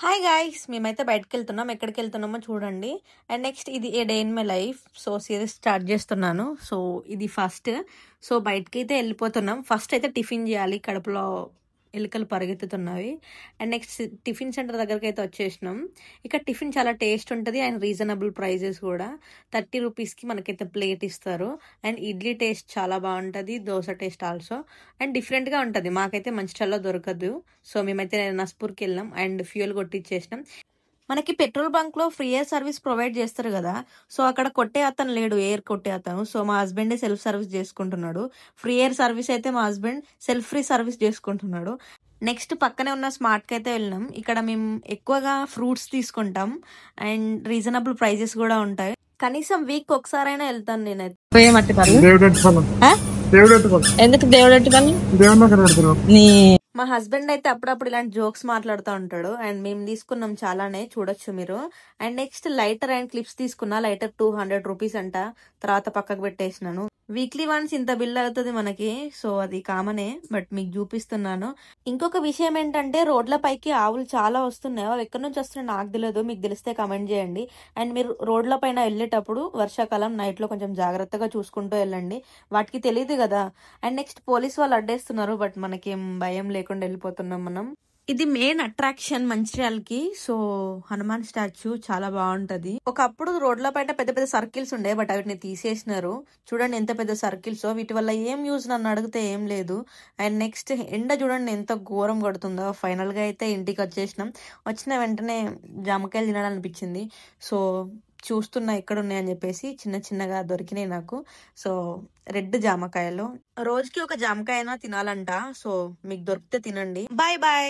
Hi guys! మేమైతే బయటికెళ్తున్నాం. ఎక్కడికెళ్తున్నామో చూడండి. And next ఇది a day in my life. So, series start చేస్తున్నాను. సో, ఇది ఫస్ట్. సో, బయటికైతే వెళ్ళిపోతున్నాం. ఫస్ట్ అయితే టిఫిన్ చేయాలి. కడుపులో ఎలుకలు పరిగెత్తుతున్నవి. అండ్ నెక్స్ట్ టిఫిన్ సెంటర్ దగ్గరకైతే వచ్చేసినాం. ఇక్కడ టిఫిన్ చాలా టేస్ట్ ఉంటుంది అండ్ రీజనబుల్ ప్రైజెస్ కూడా. 30 రూపీస్కి మనకైతే ప్లేట్ ఇస్తారు. అండ్ ఇడ్లీ టేస్ట్ చాలా బాగుంటుంది. Dosa taste also. అండ్ డిఫరెంట్గా ఉంటుంది. మాకైతే మంచిర్యాలలో దొరకదు. సో, మేమైతే నస్పూర్కి వెళ్ళాం అండ్ ఫ్యూయల్ కొట్టించేసినాం. మనకి పెట్రోల్ బంక్ లో ఫ్రీ ఎయిర్ సర్వీస్ ప్రొవైడ్ చేస్తారు కదా. సో అక్కడ కొట్టే అతను లేడు, ఎయిర్ కొట్టే అతను. సో మా హస్బెండ్ సెల్ఫ్ సర్వీస్ చేసుకుంటున్నాడు. ఫ్రీ ఎయిర్ సర్వీస్ అయితే మా హస్బెండ్ సెల్ఫ్ ఫ్రీ సర్వీస్ చేసుకుంటున్నాడు. నెక్స్ట్ పక్కనే ఉన్న స్మార్ట్ కి అయితే వెళ్ళినాం. ఇక్కడ మేము ఎక్కువగా ఫ్రూట్స్ తీసుకుంటాం అండ్ రీజనబుల్ ప్రైజెస్ కూడా ఉంటాయి. కనీసం వీక్ ఒకసారైనా వెళ్తాను నేనైతే. ఎందుకు దేవుడెట్టి పని? మా హస్బెండ్ అయితే అప్పుడప్పుడు ఇలాంటి జోక్స్ మాట్లాడుతూ ఉంటాడు అండ్ మేము తీసుకున్నాం చాలానే, చూడొచ్చు మీరు. And next lighter and clips తీసుకున్నా. లైటర్ 200 రూపీస్ అంట. తర్వాత పక్కకు పెట్టేసినాను. వీక్లీ వన్స్ ఇంత బిల్ అవుతుంది మనకి. సో అది కామనే, బట్ మీకు చూపిస్తున్నాను. ఇంకొక విషయం ఏంటంటే రోడ్ల పైకి ఆవులు చాలా వస్తున్నాయి. అవి ఎక్కడి నుంచి వస్తున్నాయి నాకు తెలియదు, మీకు తెలిస్తే కమెంట్ చేయండి. అండ్ మీరు రోడ్ల పైన వెళ్ళేటప్పుడు వర్షాకాలం నైట్ లో కొంచెం జాగ్రత్తగా చూసుకుంటూ వెళ్ళండి. వాటికి తెలియదు కదా. అండ్ నెక్స్ట్ పోలీస్ వాళ్ళు అడ్డేస్తున్నారు, బట్ మనకేం భయం లేకుండా వెళ్ళిపోతున్నాం మనం. ఇది మెయిన్ అట్రాక్షన్ మంచిర్యాలకి. సో హనుమాన్ స్టాచ్యూ చాలా బాగుంటది. ఒకప్పుడు రోడ్ల పైన పెద్ద పెద్ద సర్కిల్స్ ఉండే, బట్ వాటిని తీసేసినారు. చూడండి ఎంత పెద్ద సర్కిల్స్. వీటి వల్ల ఏం యూజ్ నన్ను అడిగితే ఏం లేదు. అండ్ నెక్స్ట్ ఎండ చూడండి ఎంత ఘోరం కొడుతుందో. ఫైనల్ గా అయితే ఇంటికి వచ్చేసినాం. వచ్చిన వెంటనే జామకాయలు తినాలనిపించింది. సో చూస్తున్నా ఎక్కడ ఉన్నాయని చెప్పేసి చిన్న చిన్నగా దొరికినాయి నాకు. సో రెడ్ జామకాయలు. రోజుకి ఒక జామకాయ అయినా తినాలంట. సో మీకు దొరికితే తినండి. Bye bye.